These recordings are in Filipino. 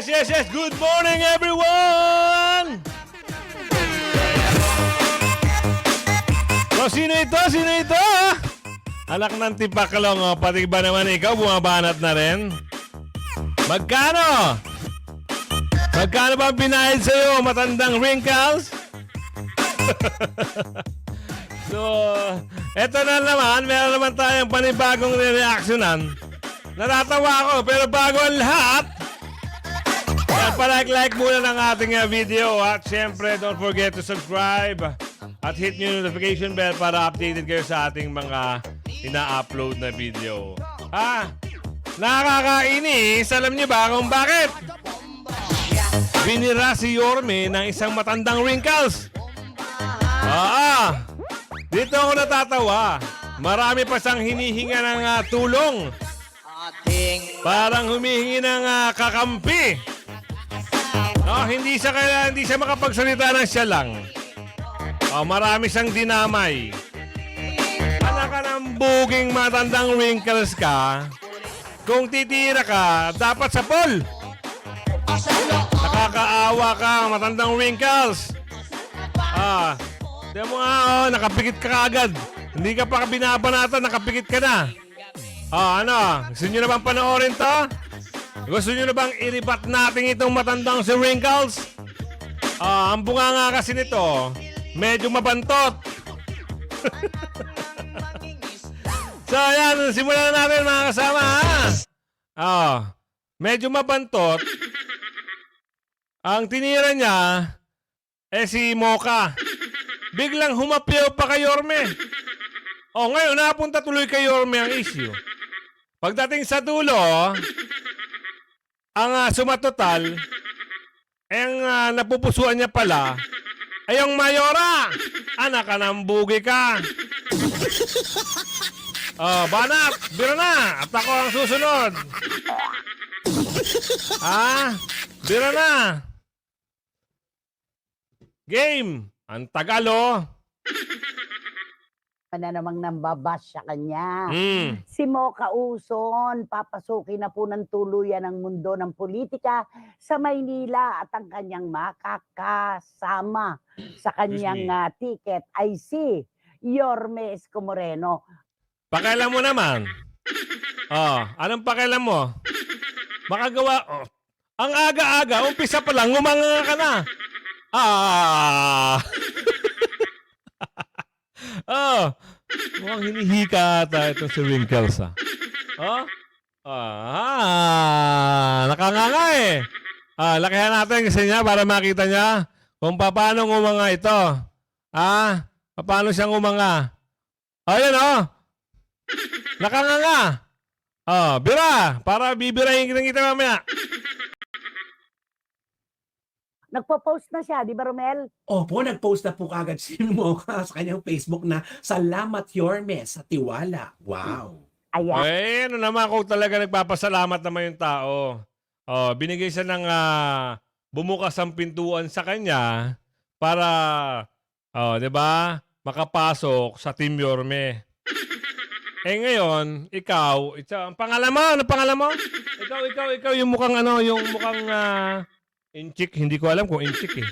Yes. Good morning, everyone! So, sino ito? Anak ng tipaklong, oh. Pati ba naman ikaw, bumabanat na rin? Magkano? Magkano ba binayad sa'yo, matandang wrinkles? So, eto na naman, meron naman tayong panibagong reactionan. Natatawa ako, pero bago ang lahat, palike muna ng ating video. At syempre, don't forget to subscribe at hit yung notification bell para updated kayo sa ating mga ina-upload na video. Nakakainis, alam niyo ba kung bakit? Binira si Yorme ng isang matandang wrinkles. Dito ako natatawa. Marami pa siyang hinihinga ng tulong. Parang humihingi ng kakampi. Hindi siya makapagsalita ng siya lang. Marami siyang dinamay. Anak ka ng buging matandang wrinkles ka. Kung titira ka, dapat sa pool. Nakakaawa ka, matandang wrinkles. Di mo nga, nakapikit ka agad. Hindi ka pa binabanatan, nakapikit ka na. Gusto nyo na bang panoorin to? Gusto nyo na bang iribat natin itong matandang si wrinkles? Ang bunga nga kasi nito, medyo mabantot. So, ayan, simulan na natin mga kasama, ha? Medyo mabantot. Ang tinira niya, si Mocha. Biglang humapyaw pa kay Yorme. Ngayon, napunta tuloy kay Yorme ang issue. Pagdating sa dulo, ang sumatotal, ang napupusuan niya pala, ay yung Mayora. Anak ka ng bugi ka. Banat, biro na. At ako ang susunod. Biro na. Game. Ang tagal, na namang nambabash sa kanya. Si Mocha Uzon, papasukin na po ng tuluyan ng mundo ng politika sa Maynila at ang kanyang makakasama sa kanyang ticket ay si Yorme Isko Moreno. Pakialam mo naman. Anong pakialam mo? Makagawa. Ang aga-aga, umpisa pa lang, ngumanga ka na. Mukhang hinihika ata itong si wrinkles, nakanganga eh. Lakihan natin kasi niya para makita niya kung paano ngumanga ito. Paano siyang ngumanga. Ayan, nakanganga. Bira, para bibirahin kita mamaya. Nagpo-post na siya, di ba, Romel? Opo, nag-post na po kagad si Mocha sa kanyang Facebook na salamat Yorme sa tiwala. Wow. Ayan. Ano naman kung talaga nagpapasalamat naman yung tao. Binigay siya ng bumukas ang pintuan sa kanya para, di ba, makapasok sa Team Yorme. Ngayon, ikaw, ang pangalan mo? Ano pangalan mo? Ikaw yung mukhang inchik, hindi ko alam kung inchik eh.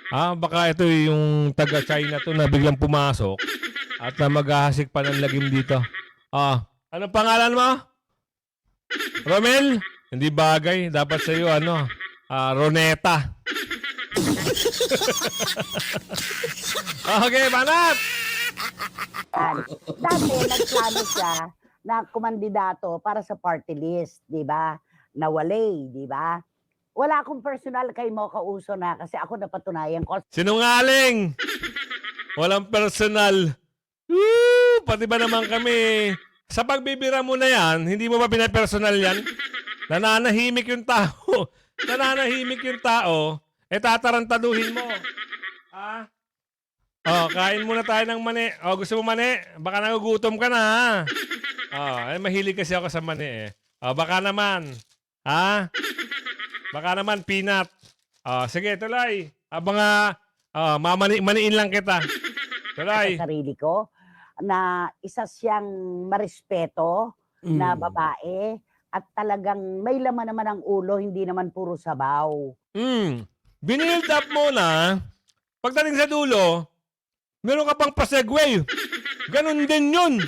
Baka ito yung taga-China to na biglang pumasok at maghahasik pa ng lagim dito. Anong pangalan mo? Romel? Hindi bagay. Dapat sa'yo, Roneta. Okay, banat! Dati, nagplano siya na kumandidato para sa party list, di ba? Nawalay, di ba? Wala akong personal kay Mocha Uzon na kasi ako napatunayan ko. Sinungaling! Walang personal. Pati ba naman kami? Sa pagbibira mo na yan, hindi mo ba pinapersonal yan? Nananahimik yung tao. Tatarantaduhin mo. Kain muna tayo ng mani. Gusto mo mani? Baka nagugutom ka na, ha? Mahilig kasi ako sa mani, eh. Baka naman. Baka naman peanut. Sige, tuloy. Habang maniin lang kita. Tuloy. Sa sarili ko na isa siyang marespeto na babae at talagang may laman naman ang ulo, hindi naman puro sabaw. Binild up mo na, pagdating sa dulo, meron ka pang pa-segue. Ganon din yun.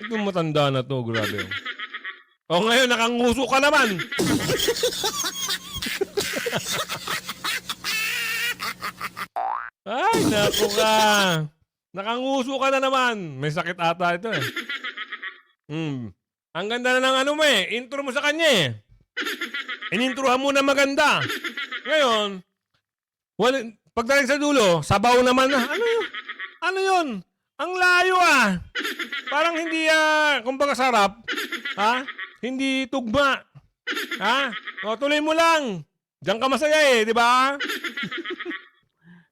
Itong matanda na to, grabe. O ngayon, nakanguso ka naman. Ay, naku ka. Nakanguso ka na naman. May sakit ata ito eh. Ang ganda na ng ano mo eh. Intro mo sa kanya eh. Inintrohan mo na maganda. Ngayon, pagdating sa dulo, sabaw naman na. Ano yun? Ano yun? Ang layo ah. Parang hindi, kumbaga sarap. Ha? Hindi tugma. Ha? O, tuloy mo lang. Diyan ka masaya eh, di ba?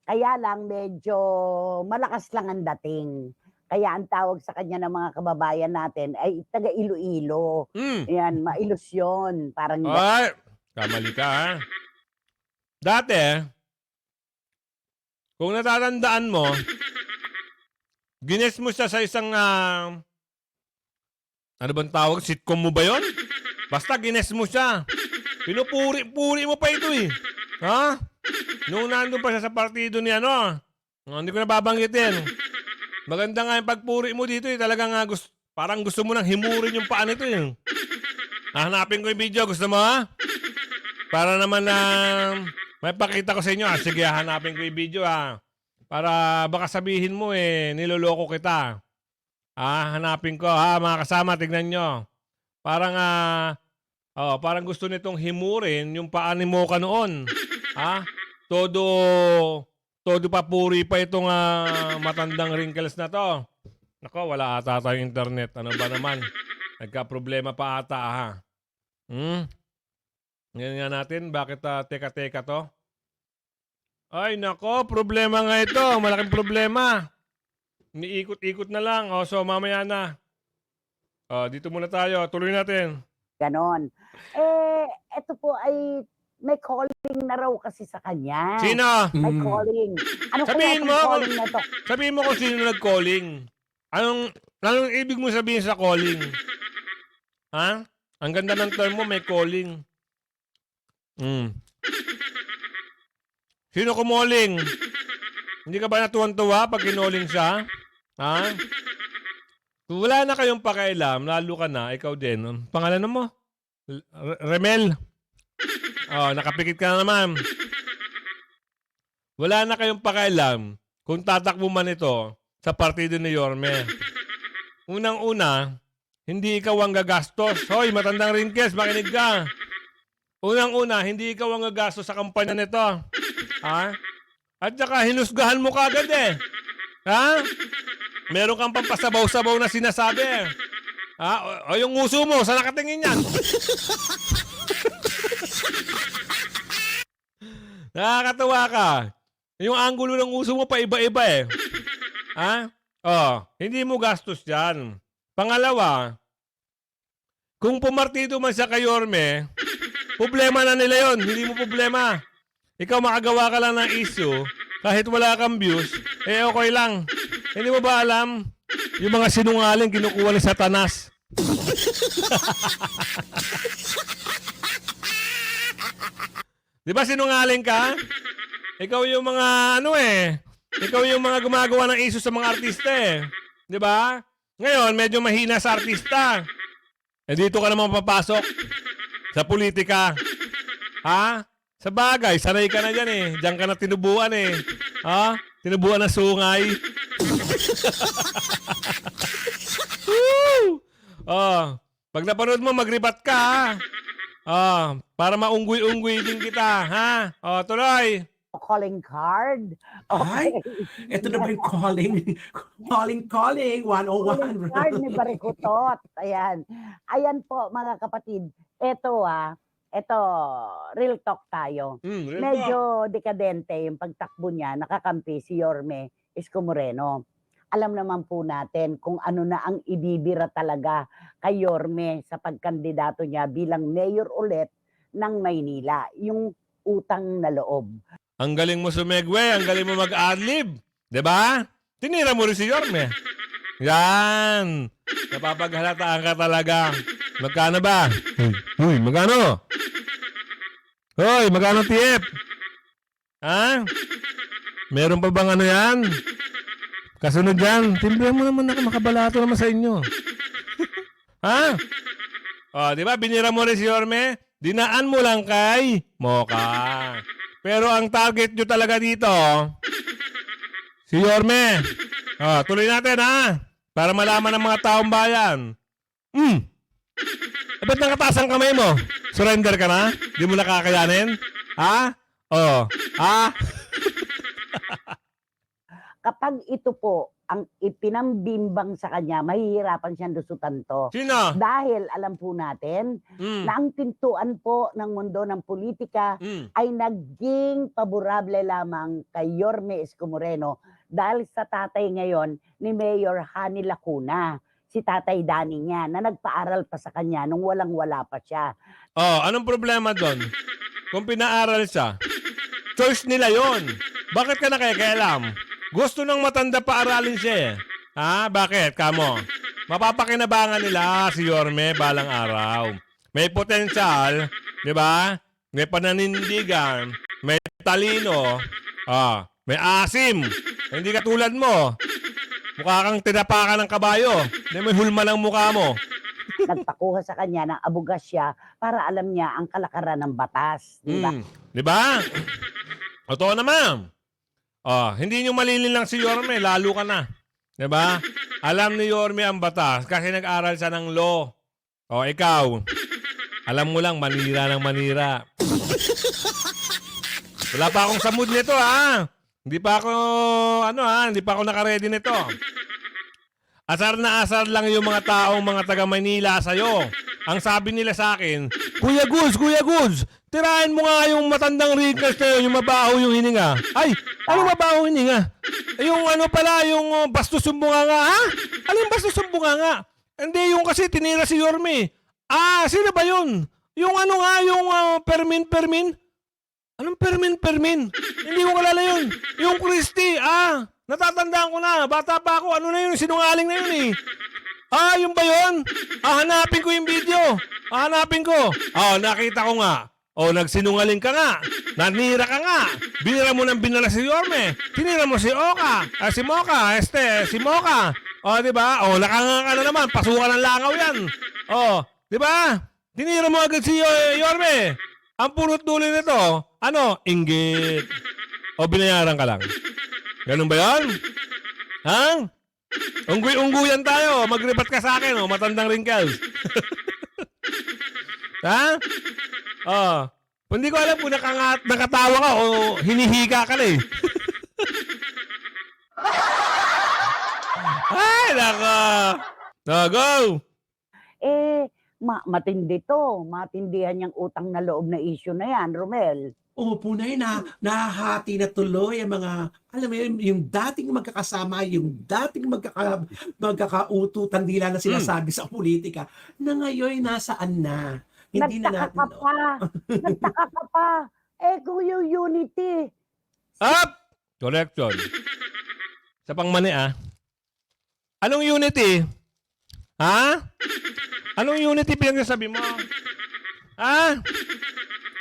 Kaya lang medyo malakas lang ang dating. Kaya ang tawag sa kanya ng mga kababayan natin ay taga Iloilo. Yan, mailos yun. Parang Ay, kamali ka ha. Dati, kung natatandaan mo, gines mo siya sa isang, ano bang tawag? Sitcom mo ba yon? Basta gines mo siya. Pinupuri-puri mo pa ito eh. Ha? Nung nandun pa siya sa partido ni ano, hindi ko na babanggitin. Maganda nga yung pagpuri mo dito eh. Talagang parang gusto mo nang himurin yung paan ito eh. Hanapin ko yung video. Gusto mo ha? Para naman na may pakita ko sa inyo. Sige, hanapin ko yung video ha. Para baka sabihin mo eh, niloloko kita. Hanapin ko ha, mga kasama, tignan nyo. Parang, parang gusto nitong himurin yung paan ni Mocha noon. Ha? Todo papuri pa itong matandang wrinkles na to. Nako, wala ata tayong internet. Ano ba naman? Nagka-problema pa ata ha. Ngayon nga natin, bakit teka-teka to? Ay, nako, problema nga ito. Malaking problema. Niikot-ikot na lang. So, mamaya na. Dito muna tayo. Tuloy natin. ganon. Ito po ay may calling na raw kasi sa kanya. Sino? May calling. Ano Sabihin kaya mo, ang calling na to? Sabihin mo kung sino nag-calling. Anong ibig mo sabihin sa calling? Ha? Ang ganda ng term mo, may calling. Sino kumoling? Hindi ka ba natuwan-tuwa pag kinoling siya? Ha? Kung wala na kayong pakialam, lalo ka na, ikaw din. Ang pangalan mo? Remel. Nakapikit ka na naman. Wala na kayong pakialam kung tatakbo man ito sa partido ni Yorme. Unang-una, hindi ikaw ang gagastos. Hoy, matandang wrinkles, makinig ka. Unang-una, hindi ikaw ang gagastos sa kampanya nito. Ha? At saka, hinusgahan mo kagad eh. Ha? Meron kang pampasabaw-sabaw na sinasabi. Ha? O yung nguso mo, saan nakatingin yan? Nakakatawa ka. Yung angulo ng uso mo pa iba-iba eh. Ha? Hindi mo gastos yan. Pangalawa, kung pumartido man siya kay Yorme, problema na nila yon, hindi mo problema. Ikaw makagawa ka lang ng issue, kahit wala kang views, okay lang. Hindi mo ba alam, yung mga sinungaling kinukuha ni Satanas? Di ba sinungaling ka? Ikaw yung mga ikaw yung mga gumagawa ng issue sa mga artista eh. Di ba? Ngayon, medyo mahina sa artista. Dito ka naman papasok sa politika. Ha? Sa bagay, sanay ka na dyan eh. Diyan ka na tinubuan eh. Ha? Tinubuan na sungay. Pag napanood mo, mag-rebat ka ha? Para maunggoy-unggoy din kita. Ha? Tuloy. Calling card. Ay, ito na ba yung calling? Calling 101. Calling card ni Barikutot. Ayan. Ayan po, mga kapatid. Ito real talk tayo. Real Medyo dekadente yung pagtakbo niya, nakakampi si Yorme Isko Moreno. Alam naman po natin kung ano na ang ibibira talaga kay Yorme sa pagkandidato niya bilang mayor ulit ng Maynila. Yung utang na loob. Ang galing mo sumegwe, ang galing mo mag-adlib. Diba? Tinira mo rin si Yorme. Yan. Napapaghalataan ka talaga. Magkano ba? Uy, magkano? Hoy, magkano TF? Ha? Meron pa bang ano yan? Kasunod yan. Timbrihan mo naman ako, makabalato naman sa inyo. Ha? O, di ba? Binira mo rin si Yorme. Dinaan mo lang kay Mocha. Pero ang target nyo talaga dito, si Yorme. O, tuloy natin ha. Para malaman ng mga taong bayan. Ba't nakataas ang kamay mo? Surrender ka na? Di mo nakakayanin? Ha? O. Ha? Kapag ito po ang ipinambimbang sa kanya, mahihirapan siyang lusutan to. Sino? Dahil alam po natin na ang pintuan po ng mundo ng politika ay naging paborable lamang kay Yorme Isko Moreno dahil sa tatay ngayon ni Mayor Hani Lacuna, si Tatay Danny niya, na nagpaaral pa sa kanya nung walang-wala pa siya. Oh, anong problema doon? Kung pinaaral siya, choice nila yon. Bakit ka nakikialam? Gusto ng matanda paaralin siya eh. Ha? Bakit? Kamo? Mapapakinabangan nila si Yorme balang araw. May potensyal, di ba? May pananindigan, may talino, may asim. Hindi katulad mo. Mukha kang tinapakan ng kabayo. Hindi may hulma ng mukha mo. Nagpakuha sa kanya ng abugas siya para alam niya ang kalakaran ng batas. Di ba? Di ba? Totoo naman. Hindi nyo malililang si Yorme, lalo ka na. Di ba? Alam ni Yorme ang batas kasi nag-aral siya ng law. Ikaw, alam mo lang, manira ng manira. Wala pa akong sa mood nito, ha? Hindi pa ako naka-ready nito. Asar na asar lang yung mga taong mga taga Manila sa'yo. Ang sabi nila sa akin, Kuya Goods, tirahin mo nga yung matandang wrinkles na yun, yung mabaho yung hininga. Ay, ano mabaho hininga? Yung yung bastos yung bunganga, ha? Ano yung bastos yung bunganga? Hindi, yung kasi tinira si Yorme. Sino ba yun? Yung Permin? Anong Permin? Hindi ko kalala yun. Yung Christy, natatandaan ko na. Bata pa ako. Ano na yun? Sinungaling na yun eh. Yung ba yun? Hanapin ko yung video. Hanapin ko. Nakita ko nga. Nagsinungaling ka nga. Nanira ka nga. Binira mo ng binala si Yorme. Tinira mo si Oka. Si Mocha. Si Mocha. Di ba? Nakanga ka na naman. Pasukan ng langaw yan. Di ba? Tinira mo agad si Yorme. Ang punot dulo nito, inggit. Binayaran ka lang. Ganun ba yan? Ha? Ungguyan tayo. Mag-rebat ka sa akin, matandang wrinkles. Ha? Hindi ko alam kung nakatawa ka o hinihika ka na eh. Ay, nako. Go! Matindi to. Matindihan niyang utang na loob na issue na yan, Romel. Punay na nahahati na tuloy ang mga, alam mo yun, yung dating magkakasama, yung dating magkakaututan nila na sinasabi sa politika, na ngayon nasaan na? Hindi na natin. Nagtaka ka pa. Kung yung unity. Correction. Sa pangmani Anong unity? Ha? Anong unity pinagsasabi mo?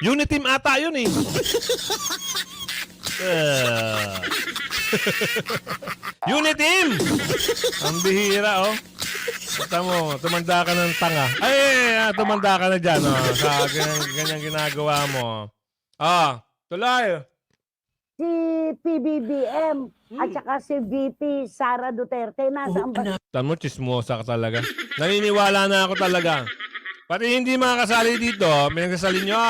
Uniteam ata yun eh. Uniteam! Ang bihira Kata mo, tumanda ka ng tanga. Tumanda ka na dyan sa ganyan ginagawa mo. Tuloy. Si PBBM at saka si VP Sara Duterte nasa Tamo, chismosa ka talaga. Naniniwala na ako talaga. Pati hindi makakasali dito, pinagsasalin nyo.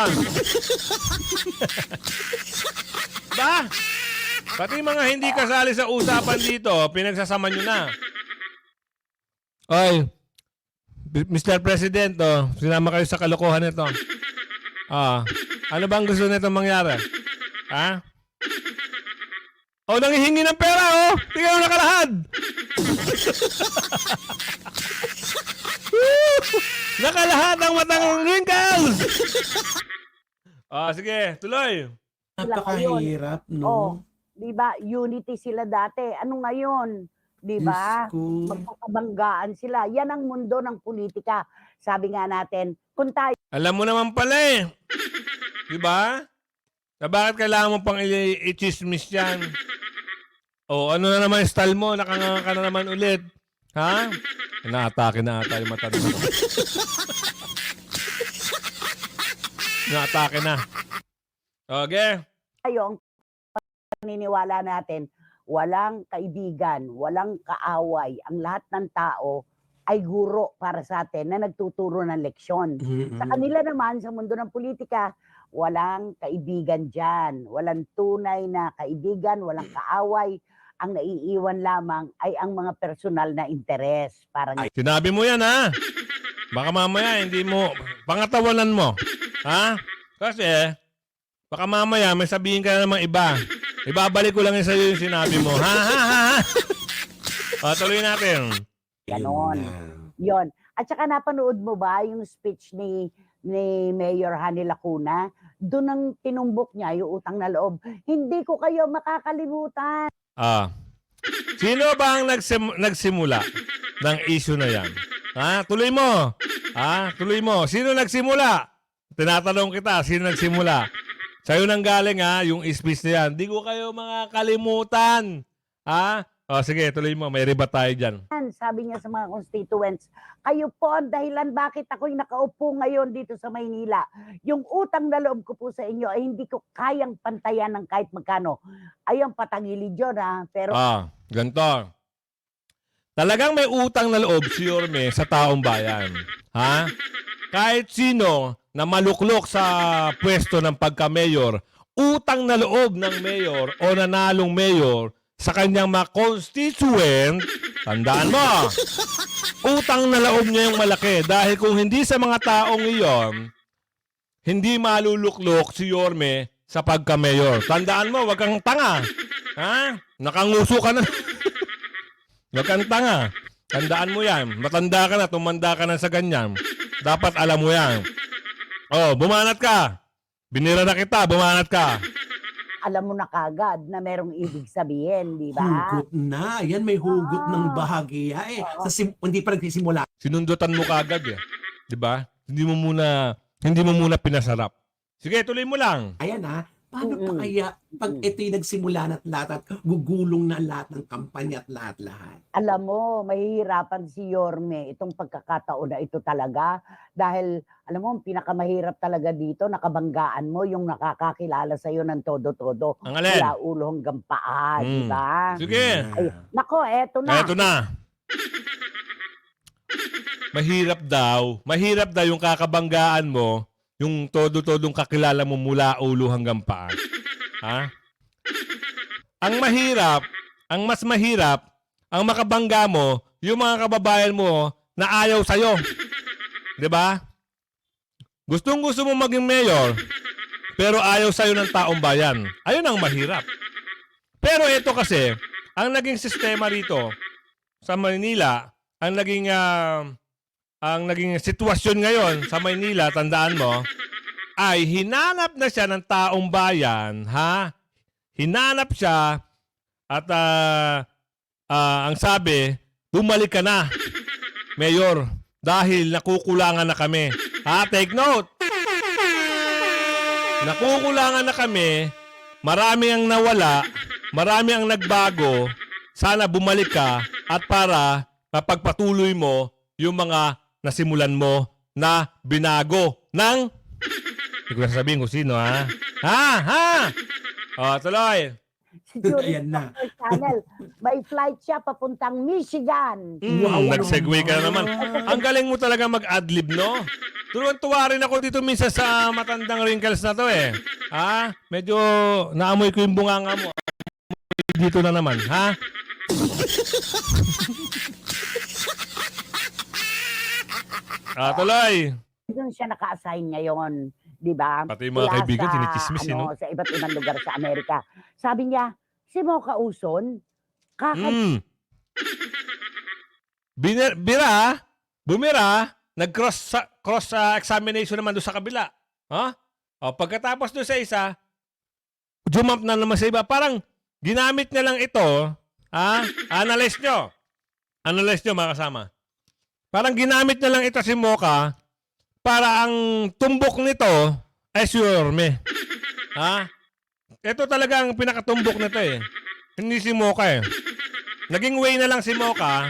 Ba? Pati mga hindi kasali sa usapan dito, pinagsasama nyo na. Oy, Mr. President, sinama kayo sa kalokohan nito. Ano bang gusto nito mangyari? Nanghihingi ng pera, tingnan mo nakalahad. Nakalahat ang matang wrinkles. Sige, tuloy. Napakahirap, no? Di ba? Unity sila dati. Ano ngayon? Di ba? Magkakabanggaan sila. Yan ang mundo ng politika. Sabi nga natin, kung tayo Alam mo naman pala eh. Di ba? Na bakit kailangan mo pang i-chismis yan? O, ano na naman yung style mo? Nakanganga ka na naman ulit. Ha? Naatake na ata yung mata mo. Naatake na. Okay? ang paniniwala natin, walang kaibigan, walang kaaway. Ang lahat ng tao ay guro para sa atin na nagtuturo ng leksyon. Sa kanila naman, sa mundo ng politika, walang kaibigan dyan. Walang tunay na kaibigan, walang kaaway. Ang naiiwan lamang ay ang mga personal na interes. Parang Sinabi mo yan, ha? Baka mamaya, hindi mo, pangatawanan mo. Ha? Kasi, baka mamaya, may sabihin ka na naman iba. Ibabalik ko lang yung sa'yo yung sinabi mo. Ha, ha, ha, ha? O, tuloy natin. ganon. Yon. At saka napanood mo ba yung speech ni Mayor Hani Lacuna? Doon ang tinumbok niya yung utang na loob. Hindi ko kayo makakalimutan. Sino ba ang nagsimula ng issue na yan? Ha? Tuloy mo. Ha? Tuloy mo. Sino nagsimula? Tinatanong kita, sino nagsimula? Sa'yo nang galing, ha? Yung speech na yan. Hindi ko kayo makakalimutan. Ha? O, sige, tuloy mo. May riba tayo dyan. Sabi niya sa mga constituents, kayo po ang dahilan bakit ako'y nakaupo ngayon dito sa Maynila. Yung utang na loob ko po sa inyo ay hindi ko kayang pantayan ng kahit magkano. Ayun, patangilid yun, ha? Pero Ganito. Talagang may utang na loob si Yorme sa taong bayan. Ha? Kahit sino na maluklok sa pwesto ng pagka-mayor, utang na loob ng mayor o nanalong mayor sa kanyang mga constituent, tandaan mo, utang na loob niya yung malaki. Dahil kung hindi sa mga taong iyon, hindi maluluklok si Yorme sa pagka-mayor. Tandaan mo, wag kang tanga. Ha? Nakanguso ka na. Wag kang tanga. Tandaan mo yan. Matanda ka na, tumanda ka na sa ganyan. Dapat alam mo yan. Oh, bumanat ka. Binira na kita, bumanat ka. alam mo na kagad na merong ibig sabihin, di ba? Hugot na. Yan, may hugot ng bahagya eh. Hindi pa nagsisimula. Sinundutan mo kagad eh. 'Di ba? Hindi mo muna pinasarap. Sige, tuloy mo lang. Ayan ha. Paano pa kaya pag ito'y nagsimula na lahat at gugulong na lahat ng kampanya at lahat-lahat? Alam mo, mahihirapan si Yorme itong pagkakataon na ito talaga. Dahil, alam mo, ang pinakamahirap talaga dito, nakabanggaan mo yung nakakakilala sa'yo ng todo-todo. Ang alin? Mula ulo hanggang paa, di ba? Sige. Ay, nako, eto na. Eto na. Mahirap daw yung kakabanggaan mo, yung todo-todong kakilala mo mula ulo hanggang paa. Ha? Ang mas mahirap, ang makabangga mo, yung mga kababayan mo na ayaw sa'yo. 'Di ba? Gustong-gusto mo maging mayor, pero ayaw sa'yo ng taong bayan. Ayun ang mahirap. Pero ito kasi, ang naging sistema rito sa Manila, ang naging sitwasyon ngayon sa Maynila, tandaan mo, ay hinanap na siya ng taong bayan, ha? Hinanap siya at ang sabi, bumalik ka na, Mayor, dahil nakukulangan na kami. Ha? Take note. Nakukulangan na kami, marami ang nawala, marami ang nagbago, sana bumalik ka at para mapagpatuloy mo yung mga nasimulan mo na binago ng... Hindi ko sasabihin kung sino, ha? Ha? O, tuloy. Si Julie Ayan na. Channel, may flight siya papuntang Michigan. Nag-segue ka na naman. Ang galing mo talaga mag-adlib, no? Tuwan-tuwa rin ako dito minsan sa matandang wrinkles na to, eh. Ha? Medyo naamoy ko yung bunganga mo. Dito na naman, ha? Tuloy. Doon siya naka-assign ngayon, di ba? Pati yung mga Mula kaibigan, sa, tinichismis, no? sa iba't ibang lugar sa Amerika. Sabi niya, si Mocha Uson, Bumira, nag-cross examination naman doon sa kabila. Ha? O, pagkatapos doon sa isa, jump na naman sa iba. Parang ginamit niya lang ito. Ha? Analyze nyo mga kasama. Parang ginamit na lang ito si Mocha para ang tumbok nito ay si Yorme. Ha? Ito talaga ang pinakatumbok nito eh. Hindi si Mocha eh. Naging way na lang si Mocha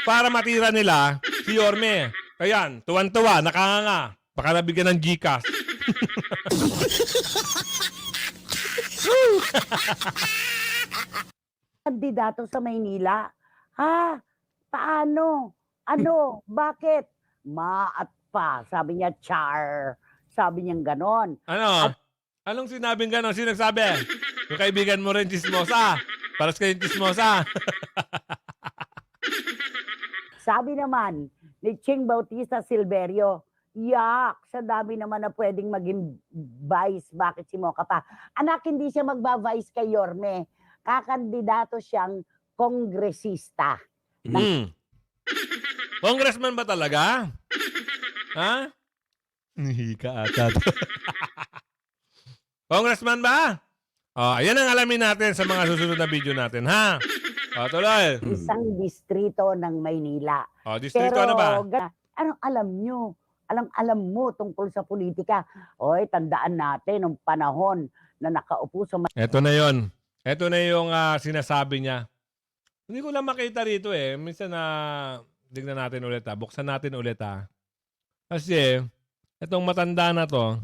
para matira nila si Yorme. Ayan, tuwan-tuwa, nakanganga. Baka nabigyan ng Gcash. Kandidato sa Maynila. Ha? Paano? Ano? Bakit? Ma at pa. Sabi niya, char. Sabi niya ganon. Ano? Anong sinabing gano'n? Sino nagsabi? Yung kaibigan mo rin, chismosa. Paras kayong chismosa. Sabi naman ni Ching Bautista Silverio, yak, sa dami naman na pwedeng maging vice. Bakit si Mocha pa? Anak, hindi siya magba-vice kay Yorme. Kakandidato siyang kongresista. Hmm. Congressman ba talaga? Ha? Hika ata. Congressman ba? Oh, ayan ang alamin natin sa mga susunod na video natin, ha? O, tuloy. Isang distrito ng Maynila. O, distrito Pero, ano ba? anong alam nyo? Alam mo tungkol sa politika. Oy, tandaan natin nung panahon na nakaupo sa Ito na yon. Ito na yung sinasabi niya. Hindi ko lang makita rito eh. Minsan na tignan natin ulit ha. Buksan natin ulit ha. Kasi, itong matanda na to,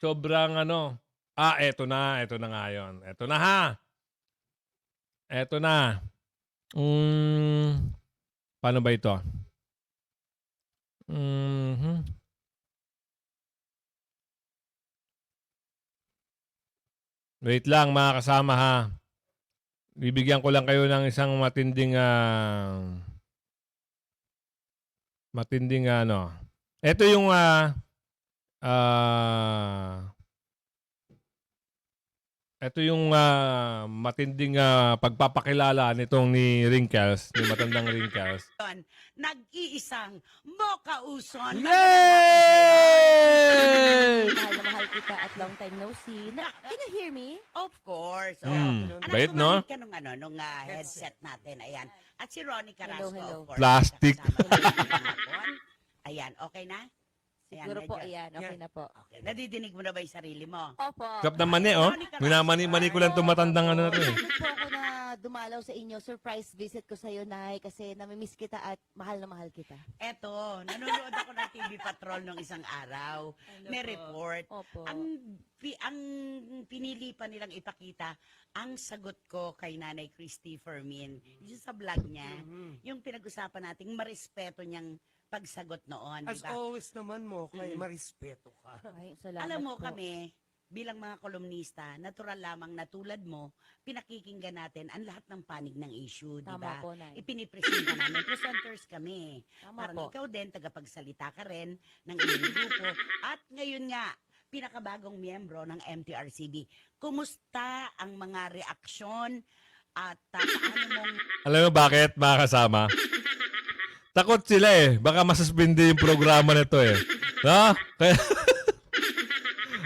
sobrang ano. Eto na. Ito na nga yun. Ito na ha. Ito na. Paano ba ito? Wait lang mga kasama ha. Bibigyan ko lang kayo ng isang matinding ano. Ito yung matinding pagpapakilala nitong ni Wrinkles, ni matandang Wrinkles. nag-iisang Mocha Uson. Yay! Mahal na mahal kita at long time no see. Can you hear me? Of course. Bait, no? Ka nung headset natin. Ayan. At si Ronnie Carrasco, Hello. of course. Plastic. Ayan, okay na? Siguro po, ayan. Okay na po. Okay. Nadidinig mo na ba yung sarili mo? Opo. Kap naman eh, oh. Minamani-mani ko lang itong matandang ano na to eh. Excited po ako na dumalaw sa inyo. Surprise visit ko sa iyo, Nay. Kasi namimiss kita at mahal na mahal kita. Eto, nanonood ako ng TV Patrol nung isang araw. May report. Opo. Ang pinili pa nilang ipakita ang sagot ko kay Nanay Christy Fermin. Yung sa vlog niya, yung pinag-usapan nating marespeto niyang pagsagot noon, As di ba? always naman mo, kay marespeto ka. Ay, salamat Alam mo po. kami, bilang mga kolumnista, natural lamang na tulad mo, pinakikinggan natin ang lahat ng panig ng issue, di ba? Tama po, Nay. Ipinipresenta namin. Presenters kami. Tama Parang po. ikaw din, tagapagsalita ka rin ng inyong grupo. At ngayon nga, pinakabagong miyembro ng MTRCB. Kumusta ang mga reaksyon at paano mong Alam mo bakit, mga kasama? Takot sila eh. Baka masuspindi yung programa nito eh. No?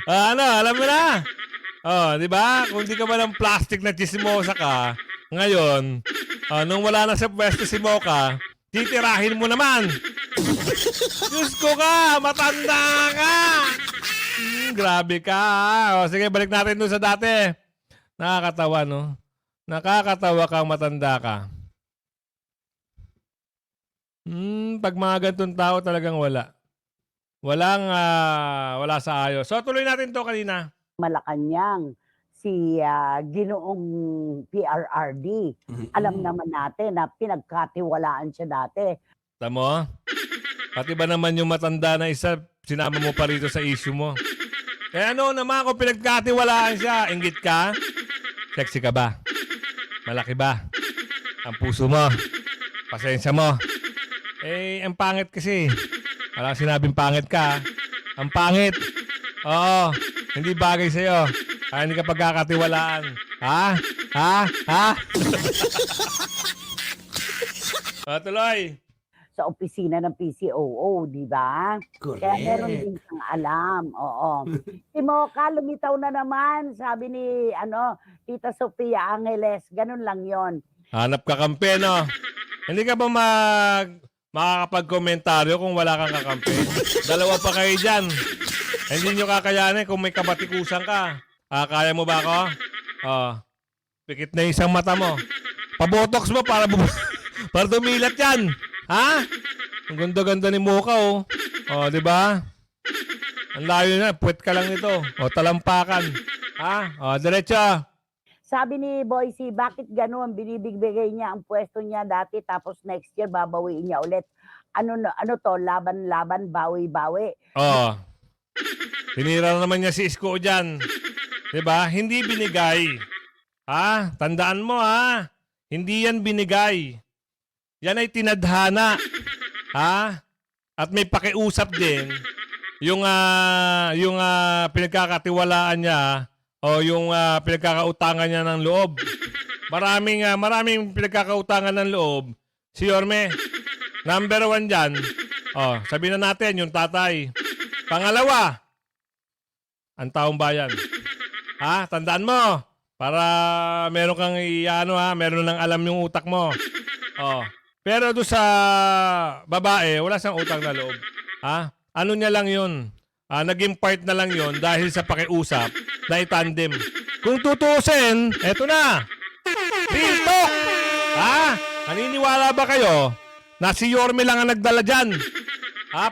Kaya, alam mo na. Oh, di ba? Kung di ka ba ng plastic na chismosa ka, ngayon, nung wala na sa pwesto si Mocha, titirahin mo naman. Diyos ko ka, matanda ka. Grabe ka. O, sige, balik natin doon sa dati. Nakakatawa, no? Nakakatawa kang matanda ka. Pag mga ganitong tao talagang wala. Wala sa ayos. So, tuloy natin to kanina. Malacanang, si Ginoong PRRD. Alam naman natin na pinagkatiwalaan siya dati. Tamo? Pati ba naman yung matanda na isa, sinama mo pa rito sa issue mo? Eh ano naman kung pinagkatiwalaan siya, inggit ka? Sexy ka ba? Malaki ba? Ang puso mo? Pasensya mo? Eh, ang pangit kasi. Wala sinabing pangit ka. Ang pangit. Oo, hindi bagay sa'yo. Kaya hindi ka pagkakatiwalaan. Ha? Tuloy. Sa opisina ng PCOO, di ba? Correct. Kaya meron din siyang alam. Oo. Si Mocha, lumitaw na naman. Sabi ni Tita Sofia Angeles. Ganun lang yon. Hanap ka kampe, no? Hindi ka ba makakapag-komentaryo kung wala kang kakampi? Dalawa pa kayo dyan. Hindi nyo kakayanin kung may kabatikusan ka. Kaya mo ba ako? Pikit na yung isang mata mo. Pabotox mo para para dumilat yan. Ha? Ang ganda-ganda ni Mocha, oh. Di ba? Ang layo na. Puwet ka lang nito. Talampakan. Ha? Diretso. Sabi ni Boycie, bakit gano'n? Binibigay niya ang pwesto niya dati tapos next year babawiin niya ulit. Ano to? Laban-laban, bawi-bawi. Tinira na naman niya si Isko dyan. Diba? Hindi binigay. Tandaan mo, Hindi yan binigay. Yan ay tinadhana. At may pakiusap din yung pinagkakatiwalaan niya o yung pinagkakautangan niya ng loob. Maraming pinagkakautangan ng loob. Si Yorme, number 1 dyan. Sabihin na natin, yung tatay. Pangalawa, ang taong bayan. Tandaan mo, para meron kang meron nang alam yung utak mo. Pero doon sa babae, wala siyang utang na loob. Ano niya lang yun? Naging part na lang yun dahil sa pakiusap na itandem. Kung tutusin, eto na. Real talk. Naniniwala ba kayo na si Yorme lang ang nagdala dyan?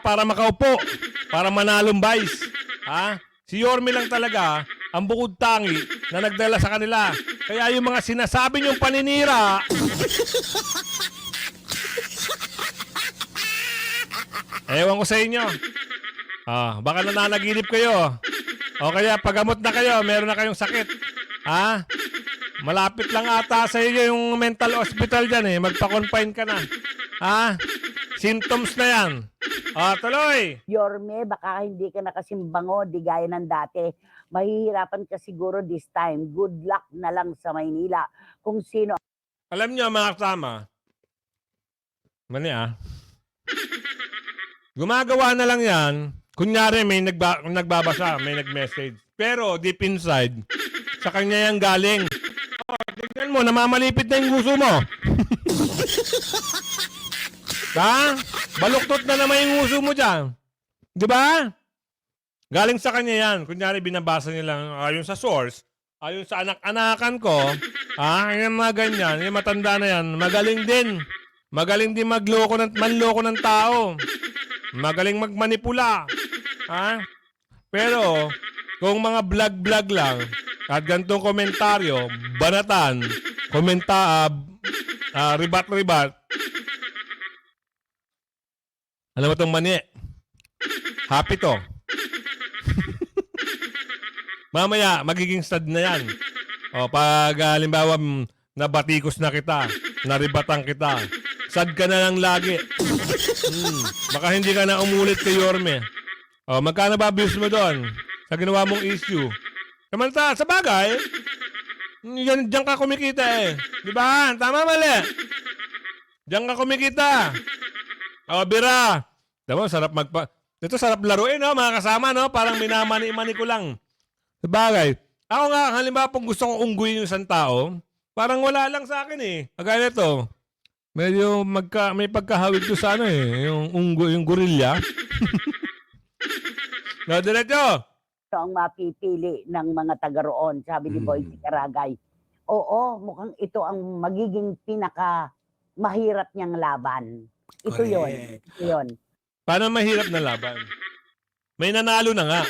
Para makaupo. Para manalong vice. Si Yorme lang talaga ang bukod tangi na nagdala sa kanila. Kaya yung mga sinasabi niyong paninira, ewan ko sa inyo. Baka nananaginip kayo. O kaya pagamot na kayo, meron na kayong sakit. Malapit lang ata sa inyo yung mental hospital dyan Magpa-confine ka na. Symptoms na yan. Tuloy. Yorme, baka hindi ka nakasimbango, di gaya ng dati. Mahihirapan ka siguro this time. Good luck na lang sa Maynila. Kung sino. Alam niyo mga kasama, mali gumagawa na lang yan. Kunyari may nagbabasa, may nag-message. Pero deep inside, sa kanya yan galing. Tignan mo, namamalipit na yung gusto mo. Baluktot na naman yung uso mo dyan. Di ba? Galing sa kanya yan. Kunyari, binabasa nilang ayon sa source, ayon sa anak-anakan ko, yung mga ganyan, yung matanda na yan, magaling din. Magaling din manloko ng tao. Magaling magmanipula. Pero, kung mga vlog-vlog lang, at ganitong komentaryo, banatan, ribat-ribat, alam mo itong mani? Happy to. Mamaya, magiging stud na yan. Pag halimbawa, nabatikos na kita, naribatan kita, sad ka na lang lagi. Baka hindi ka na umulit kay Yorme. Magkano ba views mo doon sa ginawa mong issue? Samantala, sa bagay, diyan ka kumikita Di ba? Tama, mali. Diyan ka kumikita. Bira. Diba, ito sarap laruin, mga kasama, Parang minamani-mani ko lang. Sa bagay. Ako nga, halimbawa pong gusto kong ungguin yung isang tao, parang wala lang sa akin Kagaya nito. Medyo may pagkahawig to sa yung yung gorilla. Diretso. ang mapipili ng mga taga roon, sabi ni Boycie Caragay. Oo, mukhang ito ang magiging pinaka mahirap niyang laban. Ito yun. Ito yun. Paano mahirap na laban? May nanalo na nga.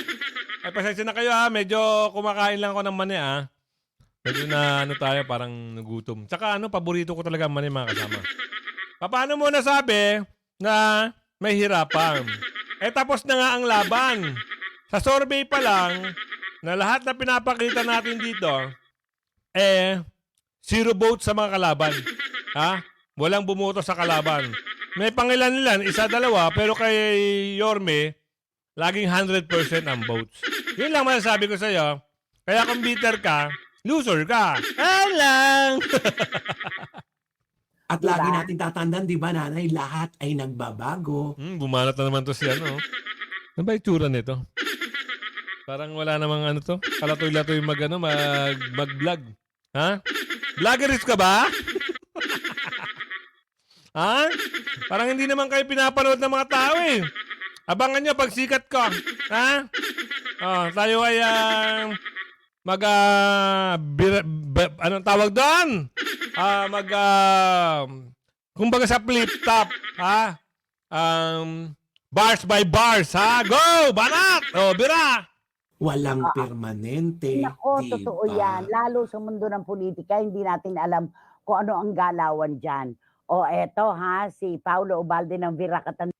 Ay, pasensya na kayo medyo kumakain lang ako ng mani Medyo na tayo, parang nagutom. Tsaka paborito ko talaga ang mani, mga kasama. Paano mo nasabi na may hirapan? Tapos na nga ang laban. Sa survey pa lang, na lahat na pinapakita natin dito, 0 vote sa mga kalaban. Walang bumoto sa kalaban. May pangilan-ilan, 1, 2, pero kay Yorme, laging 100% ang votes. Yun lang masasabi ko sa'yo. Kaya kung bitter ka, loser ka. Lang! At lagi natin tatandaan, di ba, nanay, lahat ay nagbabago. Bumanat na naman to si Ano ba itsura nito? Parang wala namang to. Kalatoy-latoy mag-vlog. Vloggerist ka ba? Ha? Parang hindi naman kayo pinapanood ng mga tao eh. Abangan nyo pag sikat ko. Ha? Tayo ay mag anong tawag doon? Kumbaga sa flip top, ha? Bars by bars, ha? Go! Banat! Bira! Walang permanente, Nako, di totoo ba? yan. Lalo sa mundo ng politika, hindi natin alam kung ano ang galawan dyan. O eto ha, si Paulo Ubalde ng Viracatan.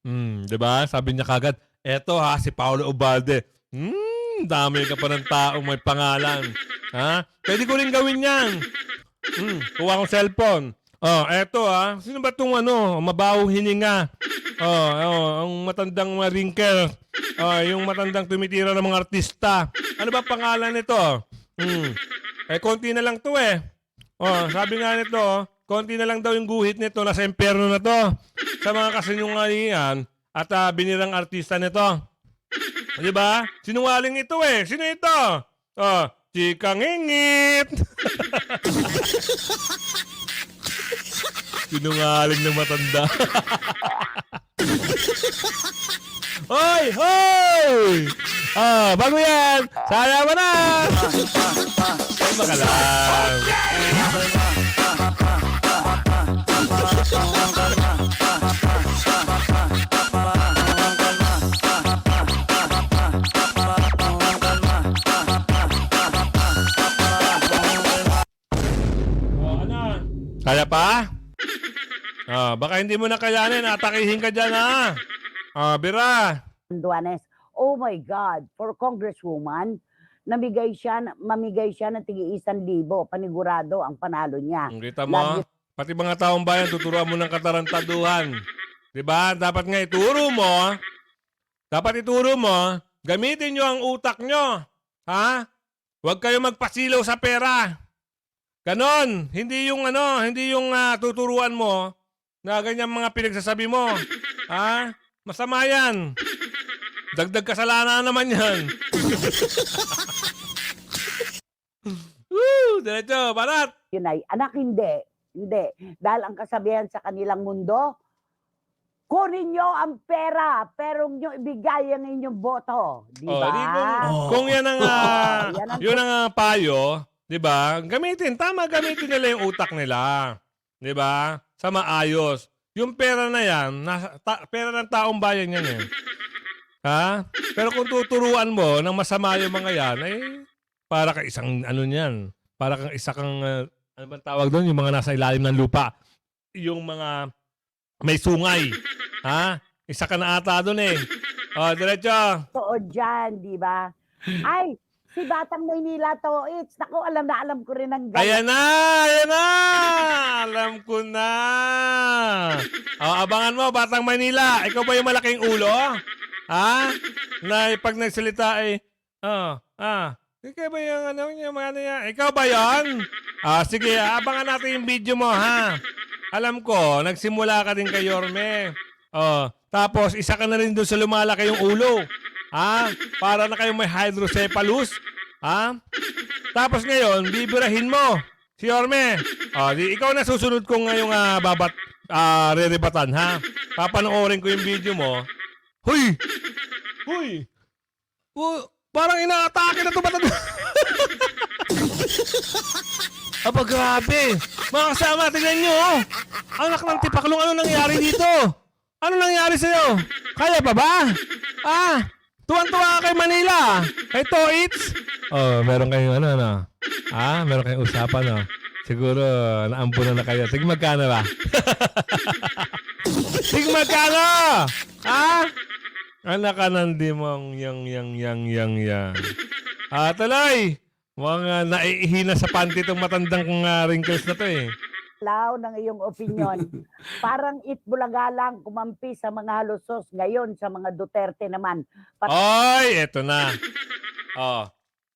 Di ba? Sabi niya kagad, eto ha, si Paulo Ubalde. Dami ka pa ng taong may pangalan. Ha? Pwede ko rin gawin yan. Kuha kong cellphone. Eto ha, sino ba itong mabawong hininga? Ang matandang wrinkle. Yung matandang tumitira ng mga artista. Ano ba pangalan nito? Konti na lang to eh. Sabi nga nito, konti na lang daw yung guhit nito, nasa impyerno na to. Sa mga kasinungalingan at binirang artista nito. Di ba? Sinungaling ito eh. Sino ito? Chikang Ingit. Sinungaling ng matanda. Hoy! Hoy! Bago yan! Sana mo na! Ay, makalang. Ano? Kaya pa? Baka hindi mo na kayanin. Atakihin ka dyan, ha? Bira. Duanes. Oh my God, for Congresswoman, mamigay siya ng tig-1,000. Panigurado ang panalo niya. Kita mo, pati mga taong bayan, tuturuan mo ng katarantaduhan. Diba? Dapat nga ituro mo, gamitin nyo ang utak nyo. Ha? Huwag kayo magpasilaw sa pera. Ganon. Hindi yung tuturuan mo na ganyan mga pinagsasabi mo. Ha? Masama yan. Dagdag kasalanan naman yan. Diretso, barat. Yun ay, anak, hindi. Hindi. Dahil ang kasabihan sa kanilang mundo, kunin nyo ang pera, pero nyo ibigay ang inyong boto. Di ba? Kung yan ang, Yan ang- yun ang payo, di ba? Gamitin nila yung utak nila. Di ba? Sa maayos. Yung pera na yan, pera ng taong bayan yan eh. Ha? Pero kung tuturuan mo ng masama yung mga yan, para ka isang niyan. Para kang isa kang, ano bang tawag doon? Yung mga nasa ilalim ng lupa. Yung mga may sungay. Ha? Isa ka na ata doon eh. Diretso. Totoo dyan, di ba? Ay, si Batang Maynila to, naku, alam ko rin ang Ayan na! Alam ko na. Abangan mo, Batang Manila. Ikaw ba yung malaking ulo? Ha? Na pag nagsalita ikaw ba yung ikaw ba yan? Sige, abangan natin yung video mo, ha? Alam ko, nagsimula ka din kay Yorme. Tapos, isa ka na rin doon sa lumalaki yung ulo. Ha? Para na kayong may hydrocephalus. Ha? Tapos ngayon, bibirahin mo si Yorme. Ikaw na susunod kong ngayong reribatan, ha? Papanoorin ko yung video mo. Huy! Parang inaatake na ito ba? Grabe. Mga kasama, tingnan nyo. Anak ng tipaklong, ano nangyari dito? Ano nangyari sa'yo? Kaya pa ba? Tuwan-tuwa ka kay Manila. Kay Toits. Meron kayong meron kayong usapan, Siguro, naampunan na kayo. Sige, magkano ba? Sige, magkano? Anak ka nandi mong yang. Tuloy. Mga naihina sa panty itong matandang wrinkles na to eh. Lao ng iyong opinion. Parang itbulaga lang kumampi sa mga halusos ngayon sa mga Duterte naman. Eto na.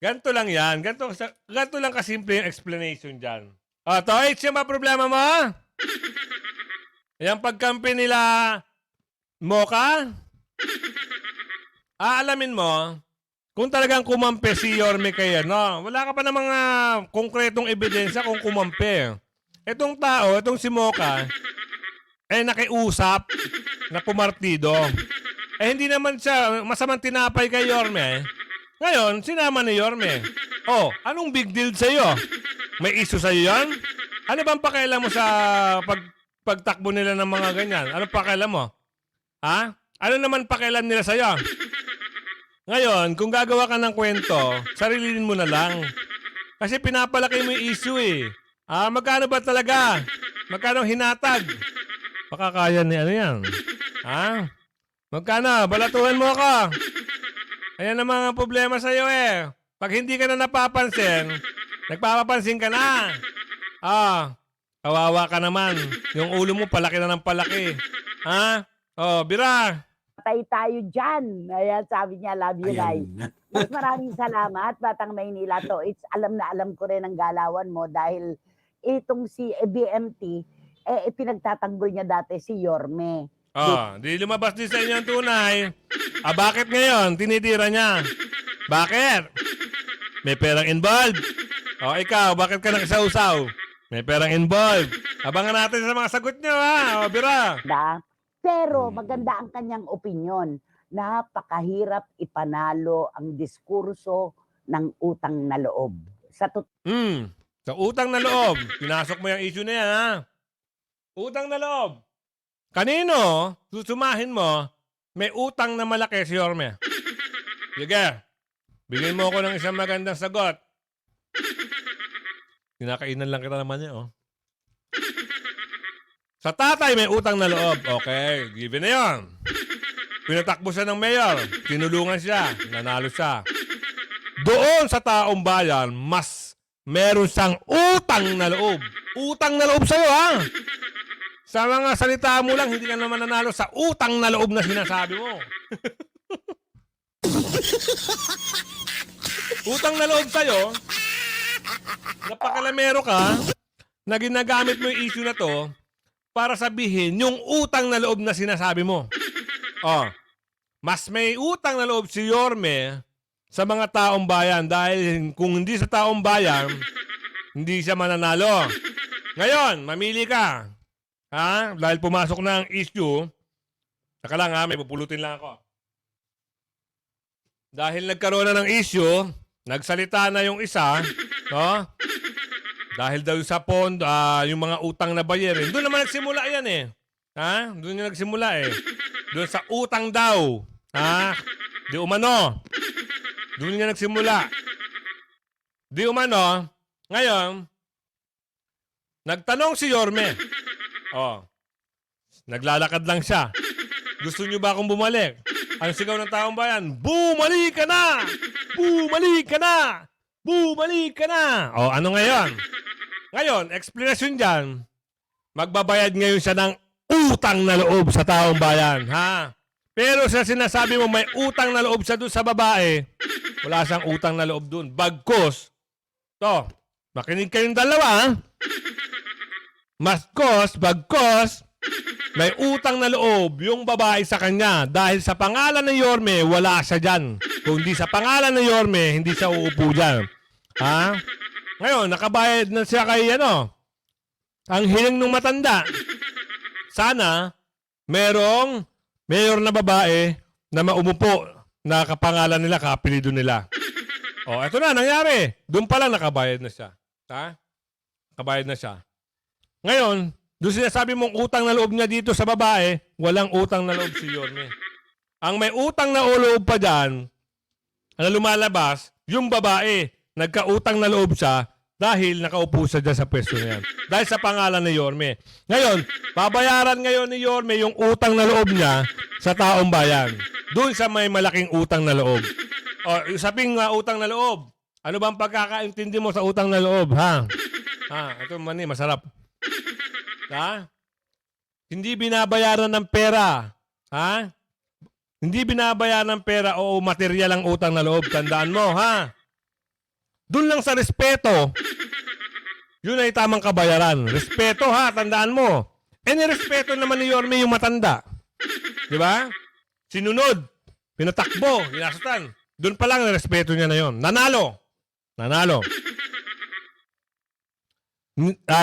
Ganto lang yan. Ganto lang kasimple yung explanation dyan. Toits, yung mga problema mo? Yung pagkampi nila Mocha? Alamin mo, kung talagang kumampi si Yorme kaya, wala ka pa ng mga konkretong ebidensya kung kumampi. Itong tao, itong si Mocha, nakiusap na pumartido. Hindi naman siya masamang tinapay kay Yorme. Ngayon, sinama ni Yorme. Oh, anong big deal sa'yo? May issue sa'yo yan? Ano bang pakialam mo sa pagtakbo nila ng mga ganyan? Anong pakialam mo? Ha? Ano naman pakialam nila sa'yo? Ngayon, kung gagawa ka ng kwento, sarilin mo na lang. Kasi pinapalaki mo yung issue eh. Magkano ba talaga? Magkano hinatag? Baka kaya ni ano yan? Magkano? Balatuhan mo ako. Ayan ang mga problema sa'yo eh. Pag hindi ka na napapansin, nagpapapansin ka na. Kawawa ka naman. Yung ulo mo palaki na ng palaki. Bira. Patay tayo dyan. Ayan, sabi niya, love you, Nay. Ayan. Mas maraming salamat, Batang Maynila to. It's alam na alam ko rin ang galawan mo dahil itong si BMT, pinagtatanggol niya dati si Yorme. Di lumabas din sa inyo ang tunay. Bakit ngayon? Tinitira niya. Bakit? May perang involved. Ikaw, bakit ka nakisausaw? May perang involved. Abangan natin sa mga sagot niyo, ha? Bira. Pero maganda ang kanyang opinyon. Napakahirap ipanalo ang diskurso ng utang na loob. Sa utang na loob. Pinasok mo yung issue na yan, ha? Utang na loob. Kanino, susumahin mo, may utang na malaki si Yorme. Sige, bigyan mo ako ng isang magandang sagot. Kinakainan lang kita naman niya, Sa tatay may utang na loob. Okay, given na yun. Pinatakbo siya ng mayor. Tinulungan siya. Nanalo siya. Doon sa taong bayan, mas meron siyang utang na loob. Utang na loob sa'yo, ha? Sa mga salita mo lang, hindi ka naman nanalo sa utang na loob na sinasabi mo. Utang na loob sa'yo, napakalamero ka, na ginagamit mo yung issue na to para sabihin yung utang na loob na sinasabi mo. Mas may utang na loob si Yorme sa mga taong bayan dahil kung hindi sa taong bayan, hindi siya mananalo. Ngayon, mamili ka. Dahil pumasok na ang issue, saka lang may pupulutin lang ako. Dahil nagkaroon na ng issue, nagsalita na yung isa, dahil daw sa pondo, yung mga utang na bayarin, doon naman nagsimula yan eh. Doon yung nagsimula eh. Doon sa utang daw. Di umano. Doon nga nagsimula. Di umano. Ngayon, nagtanong si Yorme. Naglalakad lang siya. Gusto niyo ba akong bumalik? Ang sigaw ng taong bayan, bumalik ka na! Bumalik ka na! Bumalik ka na! Ano ngayon? Ngayon, explanation dyan, magbabayad ngayon siya ng utang na loob sa taong bayan, ha? Pero sa sinasabi mo may utang na loob siya doon sa babae, wala siyang utang na loob doon. Bagkos, makinig kayong dalawa, ha? Bagkos, may utang na loob yung babae sa kanya dahil sa pangalan ng Yorme, wala siya dyan. Kung hindi sa pangalan ng Yorme, hindi siya uupo dyan. Ha? Ngayon, nakabayad na siya kay ang hiling ng matanda. Sana, merong mayor na babae na maumupo na kapangalan nila, kaapelido nila. Eto na, nangyari. Doon pa lang nakabayad na siya. Ha? Nakabayad na siya. Ngayon, doon sinasabi mong utang na loob niya dito sa babae, walang utang na loob si Yorme. Ang may utang na loob pa dyan, na lumalabas, yung babae, nagkautang na loob siya dahil nakaupo siya dyan sa pwesto na yan. Dahil sa pangalan ni Yorme. Ngayon, babayaran ngayon ni Yorme yung utang na loob niya sa taong bayan. Doon sa may malaking utang na loob. Usaping utang na loob. Ano bang pagkakaintindi mo sa utang na loob, ha? Ito masarap. Ha? Hindi binabayaran ng pera. Ha? Hindi binabayaran ng pera o material ang utang na loob. Tandaan mo, ha? Doon lang sa respeto, yun ay tamang kabayaran. Respeto, ha? Tandaan mo. Nirespeto naman ni Yorme yung matanda. Di ba? Sinunod. Pinatakbo. Ginasutan. Doon pa lang respeto niya na yun. Nanalo.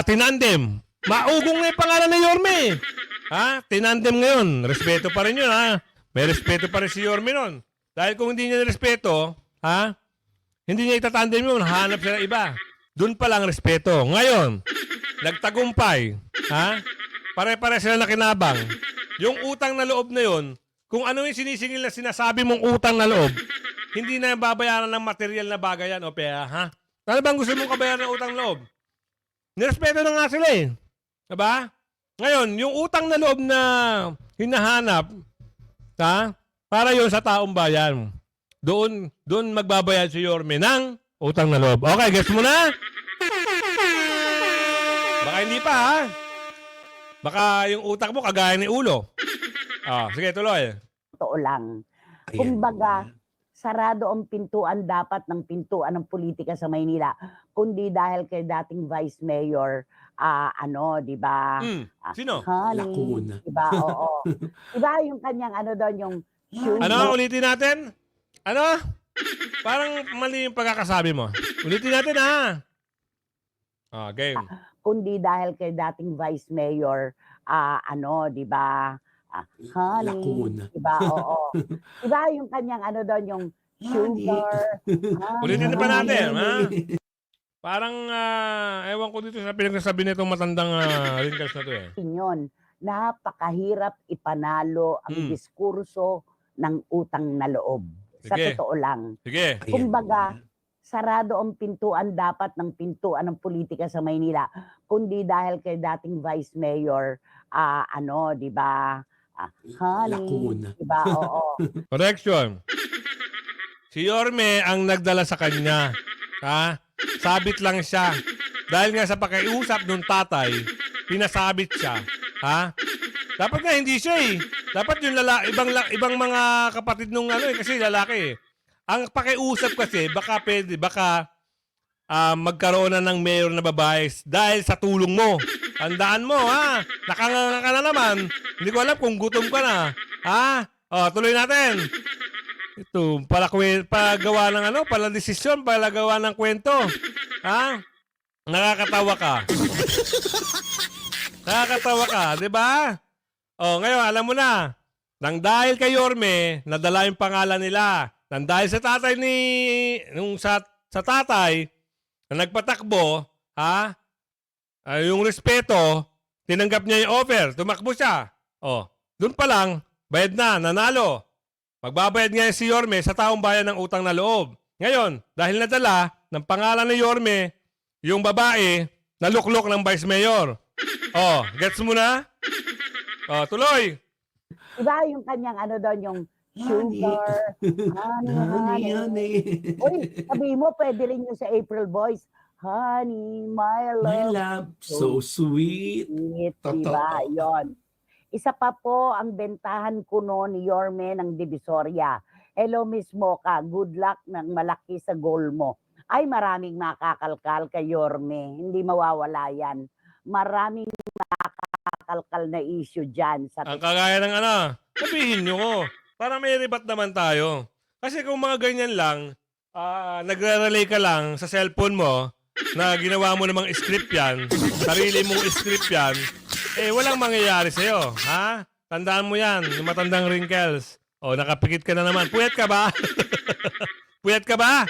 Tinandem. Maugong na yung pangalan ni Yorme. Ha? Tinandem ngayon. Respeto pa rin yun, ha? May respeto pa rin si Yorme nun. Dahil kung hindi niya respeto, ha? Hindi niya itatandem yun. Hanap siya ng iba. Doon pa lang respeto. Ngayon, nagtagumpay. Ha? Pare-pare sila nakinabang. Yung utang na loob na yun, kung ano yung sinisingil na sinasabi mong utang na loob, hindi na babayaran ng material na bagay yan o pera, ha? Ano bang gusto mong kabayaran ng utang na loob? Nirespeto na nga sila eh. Diba? Ngayon, yung utang na loob na hinahanap, ha? Para yon sa taong bayan. Doon magbabayad si Yorme ng utang na loob. Okay, guess mo na? Baka hindi pa, ha? Baka yung utak mo kagaya ni ulo. Sige, tuloy. Totoo lang. Ayan. Kumbaga, sarado ang pintuan dapat ng pintuan ng politika sa Maynila, kundi dahil kay dating Vice Mayor, di ba? Sino? Honey, Lacuna. di ba? Oo. Di ba yung kanyang doon, yung Ano? Ulitin natin? Ano? Parang mali yung pagkakasabi mo. Ulitin natin, ha? Game. kundi dahil kay dating Vice Mayor, di ba? Honey, Lacuna. di ba? Oo. Di ba yung kanyang doon, yung sugar. Ulitin na pa natin, ha? Parang, ewan ko dito sa pinagsasabi nitong matandang wrinkles na to eh. Yun, napakahirap ipanalo ang diskurso ng utang na loob. Sa Sige. totoo lang. Sige. Ayan. Kumbaga, sarado ang pintuan dapat ng pintuan ng politika sa Maynila, kundi dahil kay dating Vice Mayor, di ba? Honey, Lacuna. di ba? Oo. Correction. Si Yorme ang nagdala sa kanya. Ha? Sabit lang siya. Dahil nga sa pakiusap nung tatay, pinasabit siya. Ha? Dapat nga hindi siya eh. Dapat yung ibang mga kapatid nung kasi lalaki eh. Ang pakiusap kasi, baka magkaroon na ng mayor na babae dahil sa tulong mo. Tandaan mo, ha? Nakanganga ka na naman. Hindi ko alam kung gutom ka na. Ha? Tuloy natin. Ito, palagawa ng desisyon, palagawa ng kwento. Ha? Nakakatawa ka. Nakakatawa ka, di ba? Ngayon, alam mo na. Nang dahil kay Yorme, nadala yung pangalan nila. Nang dahil sa tatay sa tatay na nagpatakbo, ha? Yung respeto, tinanggap niya yung offer, tumakbo siya. Doon pa lang, bayad na, nanalo. Magbabayad ngayon si Yorme sa taong bayan ng utang na loob. Ngayon, dahil nadala ng pangalan ni Yorme, yung babae, naluklok ng Vice Mayor. Gets mo na? Tuloy. Diba yung kanyang doon, yung sugar. Honey. Uy, sabihin mo, pwede rin yung sa April Boys. Honey, my My love. love, so sweet. Totoo. Diba? Yon. Isa pa po ang bentahan kuno ni Yorme ng Divisoria. Hello, Miss Mocha. Good luck ng malaki sa goal mo. Ay, maraming makakalkal kay Yorme. Hindi mawawala yan. Maraming makakalkal na issue dyan. Ang kagaya ng sabihin nyo ko. Para may rebat naman tayo. Kasi kung mga ganyan lang, nagre-relay ka lang sa cellphone mo, na ginawa mo namang script yan, sarili mong script yan, walang mangyayari sa'yo. Ha? Tandaan mo yan, yung matandang wrinkles. Nakapikit ka na naman. Puyat ka ba? Puyat ka ba?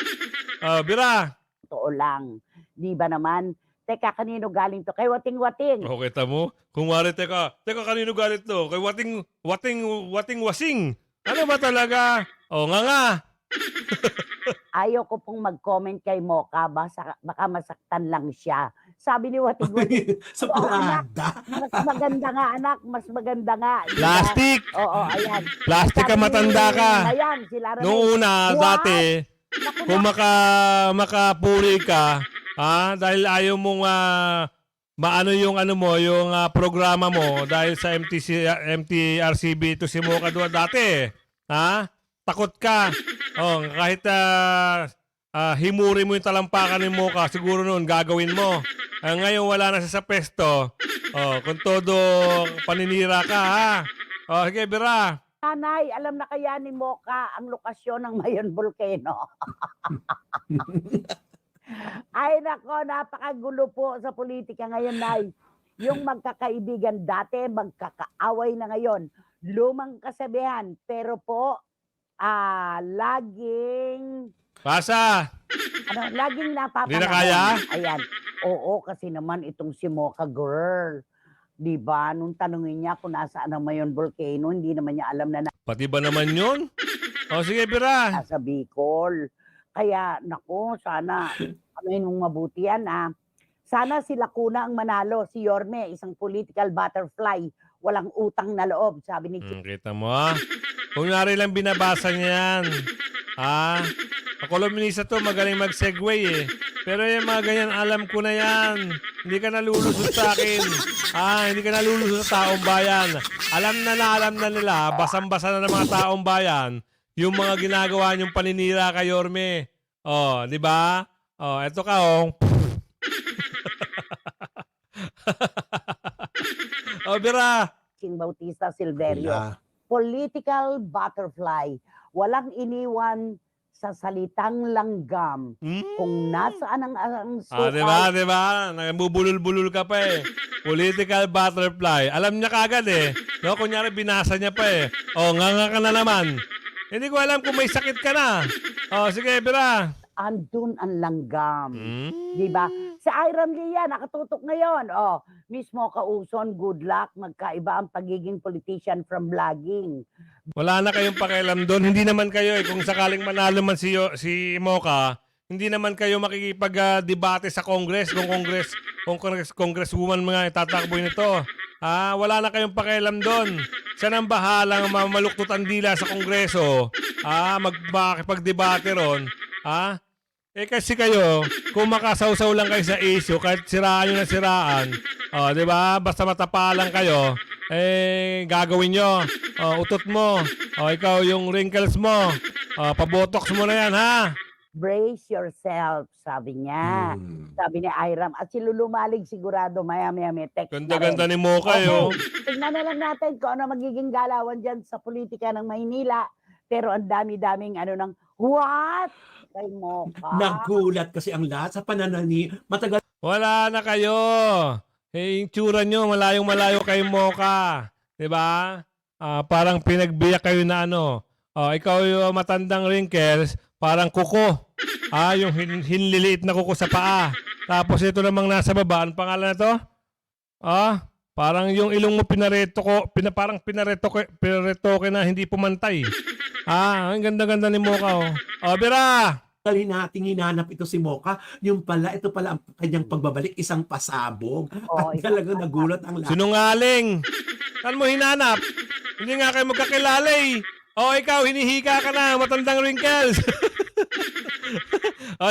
Bira. Totoo lang. Di ba naman? Teka, kanino galing to? Kay Wating-Wating. Kita mo? Kung wari, teka, kanino galit to? Kay Wating Wasing. Ano ba talaga? Nga. Ayaw ko pong mag-comment kay Mocha. Baka masaktan lang siya. Sabi ni Wating-Wating, Sa Oo, anak. Prada. mas maganda nga anak, mas maganda nga. Di ba? Plastic. Oo, ayan. Plastic ka, Sabi ni matanda ka. Ayan, sila rin. Noong una, dati, Naku, kung makapuri ka, dahil ayaw mong maano yung yung programa mo dahil sa MTRCB ito si Mocha doon dati. Takot ka. Kahit himuri mo yung talampakan ni Mocha, siguro noon gagawin mo. Ngayon wala na siya sa pesto. Kung todo paninira ka, ha? Sige, Bira. Nanay, alam na kaya ni Mocha ang lokasyon ng Mayon Volcano. Ay nako, napakagulo po sa politika ngayon, Nay. Yung magkakaibigan dati, magkakaaway na ngayon. Lumang kasabihan, pero po, laging, Pasa! laging napapanahon. Hindi na kaya? Ayan. Oo, kasi naman itong si Mocha Girl. Di ba? Nung tanungin niya kung nasaan naman yung volcano, hindi naman niya alam na Pati ba naman yun? O sige, Bira. nasa Bicol. Kaya, naku, sana, ano yung mabuti yan, Sana si Lacuna ang manalo, si Yorme, isang political butterfly, walang utang na loob, sabi ni Kita mo, Kung nari lang binabasa niya yan. Ang kolumnista to, magaling mag-segue eh. Pero yung mga ganyan, alam ko na yan. Hindi ka nalulusot sa akin. Hindi ka nalulusot sa taong bayan. Alam na nila, basang-basa na ng mga taong bayan, yung mga ginagawa niyong paninira kay Yorme. Oh, di ba? Oh, eto ka, Bira. King Bautista Silverio. Wala. Political butterfly, walang iniwan sa salitang langgam. Kung nasaan ang sukal, Di ba? Nabubulol-bulol ka pa eh. Political butterfly. Alam niya kagad eh. No, kunyari binasa niya pa eh. Nga ka na naman. Hindi ko alam kung may sakit ka na. Sige, Bira. andun ang langgam. Di ba? Si Iron Lia, nakatutok ngayon. Mismo Kauson, good luck. Magkaiba ang pagiging politician from vlogging. Wala na kayong pakialam doon. Hindi naman kayo kung sakaling manalo man si Mocha, hindi naman kayo makikipag-debate sa Congress kung Congresswoman mga itatakboy nito. Wala na kayong pakialam doon. Siya nang bahalang mamaluktot ang dila sa Kongreso. Makipag-debate ron. Kasi kayo, kung makasawsaw lang kayo sa issue, kahit siraan nyo na siraan, di ba? Basta matapalang kayo, gagawin nyo. Utot mo. Ikaw yung wrinkles mo. Pabotox mo na yan, ha? Brace yourself, sabi niya. Sabi ni Iram. At si Lulumalig sigurado maya-maya may text Ganda-ganda na rin. ni Mocha, yo. Tignan na lang natin kung ano magiging galawan dyan sa politika ng Maynila. Pero ang dami-daming what? Kay Mocha. Nagulat kasi ang lahat sa pananani. Matagal Wala na kayo. Yung tsura nyo, malayong-malayo kay Mocha. Diba? Parang pinagbiyak kayo na ikaw yung matandang wrinkles, parang kuko. Yung hinliliit na kuko sa paa. Tapos ito namang nasa baba. Ang pangalan na to? Parang yung ilong mo parang pinaretoke na hindi pumantay. Ang ganda-ganda ni Mocha. Bira! nating hinanap ito si Mocha. Ito pala ang kanyang pagbabalik, isang pasabog. At talagang nagulat ang lahat. Sinungaling! Saan mo hinanap? Hindi nga kayo magkakilala eh. Ikaw, hinihika ka na, matandang wrinkles.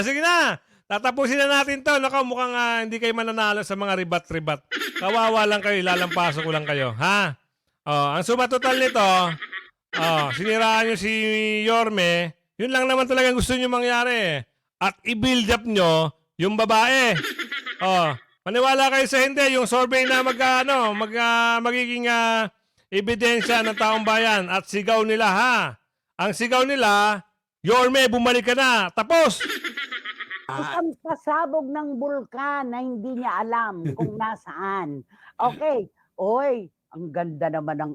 Sige na. Tatapusin na natin to. Naku, mukhang hindi kayo mananalo sa mga ribat-ribat. Kawawa lang kayo, ilalampaso ko lang kayo. Ha? Ang suma total nito, siniraan nyo si Yorme, yun lang naman talagang gusto nyo mangyari. At i-build up nyo yung babae. Maniwala kayo sa hindi, yung survey na magiging ebidensya ng taong bayan at sigaw nila, ha? Ang sigaw nila, Yorme, bumalik ka na. Tapos! Isang pasabog ng bulkan na hindi niya alam kung nasaan. Okay. Ang ganda naman ng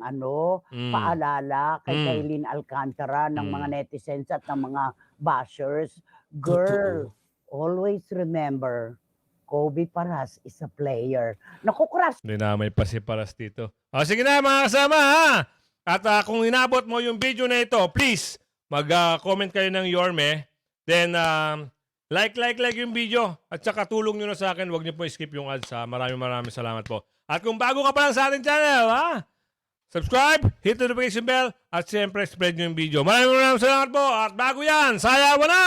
paalala kay Kaylin Alcantara ng mga netizens at ng mga bashers. Girl, always remember, Kobe Paras is a player. Naku-crush. Dinamay pa si Paras dito. Sige na mga kasama, ha? At kung inabot mo yung video na ito, please, mag-comment kayo ng Yorme. Then, like yung video. At saka tulong nyo na sa akin. Huwag nyo po skip yung ads, ha? Maraming salamat po. At kung bago ka pa lang sa ating channel, subscribe, hit the notification bell, at siyempre spread nyo yung video. Maraming salamat po. At bago yan, sayaw mo na!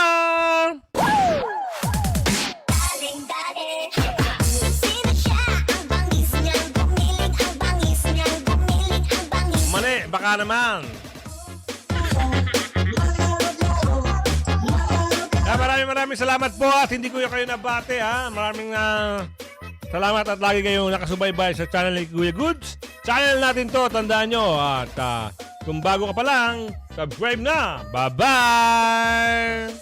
Mali, baka naman. Maraming salamat po at hindi ko kayo nabate, ha. Maraming salamat at lagi kayong nakasubaybay sa channel ni Kuya Goods. Channel natin to, tandaan nyo. At kung bago ka pa lang, subscribe na. Bye-bye!